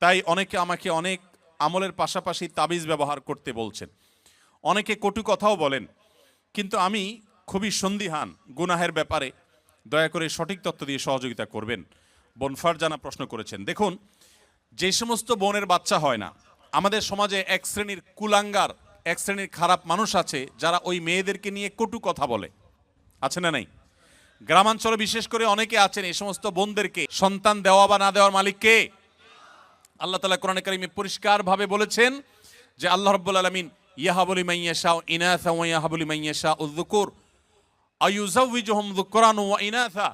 তাই অনেকে আমাকে অনেক আমলের পাশাপাশি তাবিজ ব্যবহার করতে বলছেন, অনেকে কটু কথাও বলেন, কিন্তু আমি খুবই সন্দিহান গুনাহের ব্যাপারে। দয়া করে সঠিক তথ্য দিয়ে সহযোগিতা করবেন। বোন ফারজানা প্রশ্ন করেছেন, দেখুন, যে সমস্ত বোনের বাচ্চা হয় না, আমাদের সমাজে এক শ্রেণীর কুলাঙ্গার, এক শ্রেণীর খারাপ মানুষ আছে যারা ওই মেয়েদেরকে নিয়ে কটু কথা বলে, আছে না নাই? গ্রামাঞ্চলে বিশেষ করে অনেকে আছেন, এই সমস্ত বোনদেরকে সন্তান দেওয়া বা না দেওয়ার মালিক কে? আল্লাহ তাআলা কোরআনে কারিমে পরিষ্কারভাবে বলেছেন যে আল্লাহ রাব্বুল আলামিন ইয়াহাবু লিমান ইয়াশাউ ইনাসা ওয়া ইয়াহাবু লিমান ইয়াশাউ যুকুর আয়ুযাওয়িজুহুম যুকরান ওয়া ইনাসা।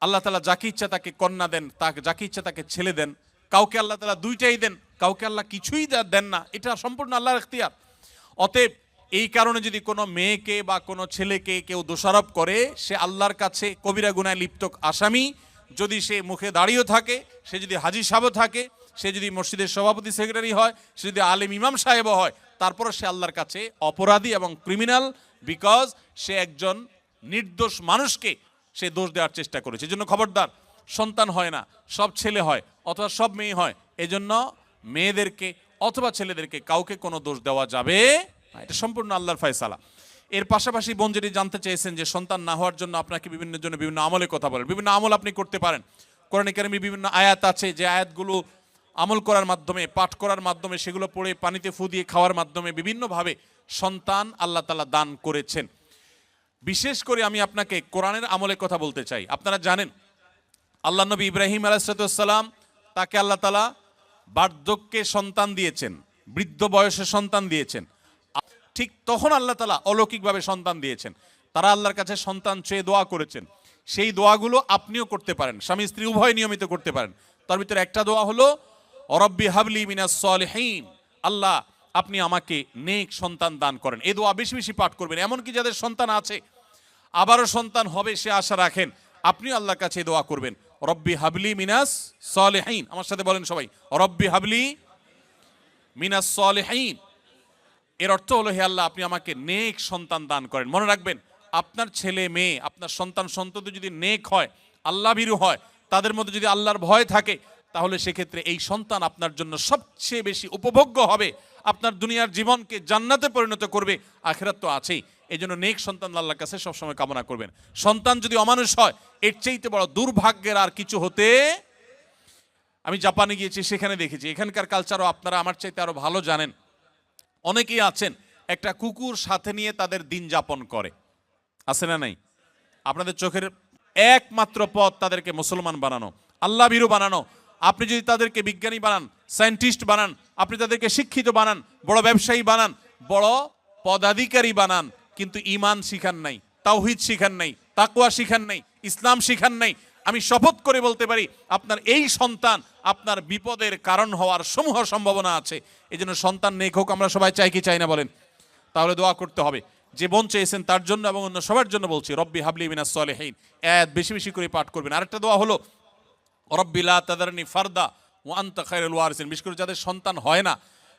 আল্লাহ তাআলা যাকে ইচ্ছা তাকে কন্যা দেন, তাকে যাকে ইচ্ছা তাকে ছেলে দেন। কাউকে আল্লাহ তাআলা দুইটাই দেন, কাউকে আল্লাহ কিছুই দেন না। এটা সম্পূর্ণ আল্লাহর ইখতিয়ার। অতএব এই কারণে যদি কোনো মেয়েকে বা কোনো ছেলেকে কেউ দোষারোপ করে, সে আল্লাহর কাছে কবিরা গুনাহে লিপ্ত আসামি। যদি সে মুখে দাঁড়িয়েও থাকে, সে যদি হাজী সাহেবও থাকে, সে যদি মসজিদের সভাপতি সেক্রেটারি হয়, সে যদি আলেম ইমাম সাহেবও হয়, তারপরে সে আল্লাহর কাছে অপরাধী এবং ক্রিমিনাল, বিকজ সে একজন নির্দোষ মানুষকে সে দোষ দেওয়ার চেষ্টা করেছে। এজন্য খবরদার, সন্তান হয় না, সব ছেলে হয় অথবা সব মেয়ে হয়, এজন্য মেয়েদেরকে অথবা ছেলেদেরকে কাউকে কোনো দোষ দেওয়া যাবে না। এটা সম্পূর্ণ আল্লাহর ফয়সালা। এর পাশাপাশি বোন যেটি জানতে চেয়েছেন যে সন্তান না হওয়ার জন্য আপনাকে বিভিন্ন আমলের কথা বলেন। বিভিন্ন আমল আপনি করতে পারেন। কোরআনে কারিমে বিভিন্ন আয়াত আছে, যে আয়াতগুলো আমল করার মাধ্যমে, পাঠ করার মাধ্যমে, সেগুলো পড়ে পানিতে ফু দিয়ে খাওয়ার মাধ্যমে বিভিন্নভাবে সন্তান আল্লাহ তাআলা দান করেছেন। বিশেষ করে আমি আপনাকে কোরআনের আমলের কথা বলতে চাই। আপনারা জানেন আল্লাহ নবী ইব্রাহিম আলাইহিস সালাম, তাকে আল্লাহ তাআলা বার্ধক্যে সন্তান দিয়েছেন, বৃদ্ধ বয়সে সন্তান দিয়েছেন। ঠিক তখন আল্লাহ তাআলা অলৌকিকভাবে সন্তান দিয়েছেন। তারা আল্লাহর কাছে সন্তান চেয়ে দোয়া করেছেন। সেই দোয়াগুলো আপনিও করতে পারেন, স্বামী স্ত্রী উভয় নিয়মিত করতে পারেন। তার ভিতরে একটা দোয়া হলো রব্বি হাবলি মিনাস সলিহিন, আল্লাহ আপনি আমাকে নেক সন্তান দান করেন। এই দোয়া বেশি বেশি পাঠ করবেন। এমনকি যাদের সন্তান আছে, আবারও সন্তান হবে সে আশা রাখেন, আপনিও আল্লাহর কাছে দোয়া করবেন, রব্বি হাবলি মিনাস সলিহিন। আমার সাথে বলেন সবাই, রব্বি হাবলি মিনাস সলিহিন। এর অর্থ হলো, হে আল্লাহ আপনি আমাকে নেক সন্তান দান করেন। মনে রাখবেন, আপনার ছেলে মেয়ে, আপনার সন্তান সন্ততি যদি নেক হয়, আল্লাহ ভীরু হয়, তাদের মধ্যে যদি আল্লাহর ভয় থাকে, তাহলে সেক্ষেত্রে এই সন্তান আপনার জন্য সবচেয়ে বেশি উপভোগ্য হবে, আপনার দুনিয়ার জীবনকে জান্নাতে পরিণত করবে, আখিরাত তো আছেই। এই জন্য নেক সন্তান আল্লাহর কাছে সবসময় কামনা করবেন। সন্তান যদি অমানুষ হয়, এর চাইতে বড় দুর্ভাগ্যের আর কিছু হতে। আমি জাপানে গিয়েছি, সেখানে দেখেছি, এখানকার কালচারও আপনারা আমার চাইতে আরো ভালো জানেন। অনেকেই আছেন একটা কুকুর সাথে নিয়ে তাদের দিন যাপন করে, আছে না নাই? আপনাদের চোখের একমাত্র পথ তাদেরকে মুসলমান বানানো, আল্লাহ ভীরু বানানো। আপনি যদি তাদেরকে বিজ্ঞানী বানান, সায়েন্টিস্ট বানান, আপনি তাদেরকে শিক্ষিত বানান, বড় ব্যবসায়ী বানান, বড় পদাধিকারী বানান, কিন্তু ঈমান শিখান নাই, তাওহীদ শিখান নাই, তাকওয়া শিখান নাই, ইসলাম শিখান নাই, আমি শপথ করে বলতে পারি আপনার এই সন্তান আপনার বিপদের কারণ হওয়ার সমূহ সম্ভাবনা আছে। এই জন্য সন্তান নেক হোক আমরা সবাই চাই কি চাই না বলেন? তাহলে দোয়া করতে হবে। যে বোন চেয়েছেন তার জন্য এবং অন্য সবার জন্য বলছি, রব্বি হাবলি মিনাস সলিহিন, এত বেশি বেশি করে পাঠ করবেন। আরেকটা দোয়া হলো রব্বি লা তাদারনি ফারদা ওয়া আনতা খায়রুল ওয়ারিসিন। বিশেষ করে যাদের সন্তান হয় না,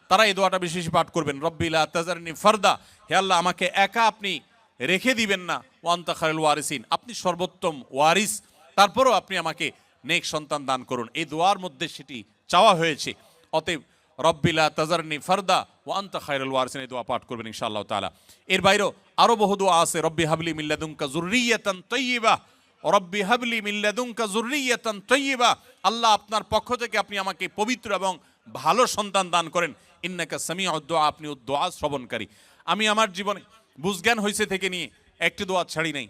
তারা এই দোয়াটা বেশি বেশি পাঠ করবেন, রব্বি লা তাদারনি ফারদা, হে আল্লাহ আমাকে একা আপনি রেখে দিবেন না, ওয়া আনতা খায়রুল ওয়ারিসিন, আপনি সর্বোত্তম ওয়ারিস, তারপরও আপনি আমাকে নেক সন্তান দান করুন। এই দোয়ার মধ্যে সেটি চাওয়া হয়েছে। অতএব রব্বি লা তাজারনি ফারদা ওয়া আনতা খায়রুল ওয়ারিসিন, এই দোয়া পাঠ করবেন ইনশাআল্লাহ তাআলা। এর বাইরেও আরো বহু দোয়া আছে, রব্বি হাবলি মিন লাদুনকা যুররিয়াতান তাইয়্যিবা, রব্বি হাবলি মিন লাদুনকা যুররিয়াতান তাইয়্যিবা, আল্লাহ আপনার পক্ষ থেকে আপনি আমাকে পবিত্র এবং ভালো সন্তান দান করেন, ইন্নাকা সামিউদ দুআ, আপনি দোয়া শ্রবণকারী। আমি আমার জীবনে বুঝজ্ঞান হয়েছে থেকে নিয়ে একটি দোয়া ছাড়ি নাই,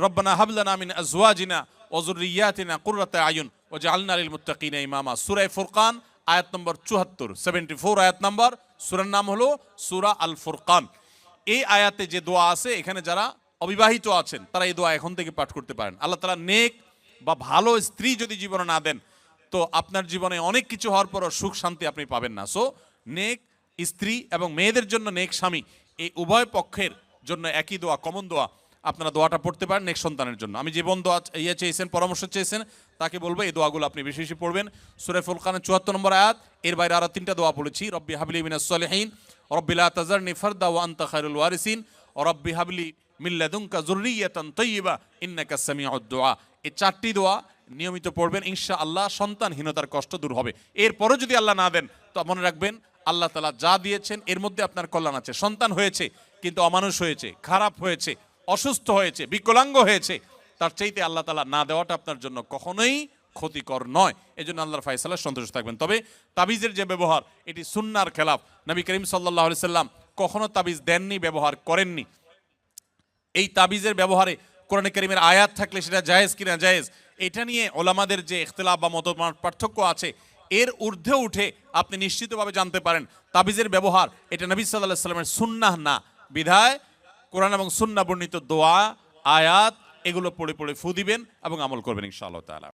রব্বানা হাবলানা মিন আজওয়াজিনা ওয়া যুররিয়াতিনা কুররাতা আয়ুন ওয়াজআলনা লিল মুত্তাকিনা ইমামা। সূরা ফুরকান আয়াত নম্বর 74, 74 আয়াত নম্বর। সূরার নাম হলো সূরা আল ফুরকান। এই আয়াতে যে দোয়া আছে, এখানে যারা অবিবাহিত আছেন তারা এই দোয়া এখন থেকে পাঠ করতে পারেন। আল্লাহ তাআলা নেক বা ভালো স্ত্রী যদি জীবনে না দেন, তো আপনার জীবনে অনেক কিছু হওয়ার পরও সুখ শান্তি আপনি পাবেন না। সো নেক স্ত্রী এবং মেয়েদের জন্য নেক স্বামী, এই উভয় পক্ষের জন্য একই দোয়া, কমন দোয়া, আপনারা দোয়াটা পড়তে পারেন নেক সন্তানের জন্য। আমি যে বোন দোয়া চেয়েছেন, পরামর্শ চেয়েছেন, তাকে বলবো এই দোয়াগুলো আপনি বেশি বেশি পড়বেন। সূরা ফুরকানের 74 নম্বর আয়াত, এর বাইরে আরো 3টা দোয়া পড়েছি, রব্বি হাবলি মিনাস সলিহিন, রব্বি লা তাজারনি ফারদা ওয়া আনতা খায়রুল ওয়ারিসিন, রব্বি হাবলি মিন লাদুনকা যুররিয়াতান তাইয়্যিবা ইন্নাকা সামিউদ দুআ। এই 4টি দোয়া নিয়মিত পড়বেন, ইনশাআল্লাহ সন্তানহীনতার কষ্ট দূর হবে। এরপরও যদি আল্লাহ না দেন, তো মনে রাখবেন আল্লাহ তাআলা যা দিয়েছেন এর মধ্যে আপনার কল্যাণ আছে। সন্তান হয়েছে কিন্তু অমানুষ হয়েছে, খারাপ হয়েছে, অসুস্থ হয়েছে, বিকলাঙ্গ হয়েছে, তার চাইতে আল্লাহ তাআলা না দেওয়াটা আপনার জন্য কখনোই ক্ষতিকর নয়। এজন্য আল্লাহর ফয়সালা সন্তুষ্ট থাকবেন। তবে তাবিজের যে ব্যবহার, এটি সুন্নাহর খেলাফ। নবী করিম সাল্লাল্লাহু আলাইহি সাল্লাম কখনো তাবিজ দেননি, ব্যবহার করেননি। এই তাবিজের ব্যবহারে কোরআনে কারীমের আয়াত থাকলে সেটা জায়েজ কিনা জায়েজ, এটা নিয়ে ওলামাদের যে ইখতিলাফ বা মতপার্থক্য পার্থক্য আছে, এর ঊর্ধ্বে উঠে আপনি নিশ্চিতভাবে জানতে পারেন তাবিজের ব্যবহার এটা নবী সাল্লাল্লাহু আলাইহি সাল্লামের সুন্নাহ না। বিধায় কোরআন এবং সুন্নাহ বর্ণিত দোয়া, আয়াত এগুলো পড়ে পড়ে ফু দিবেন এবং আমল করবেন ইনশাআল্লাহ তাআলা।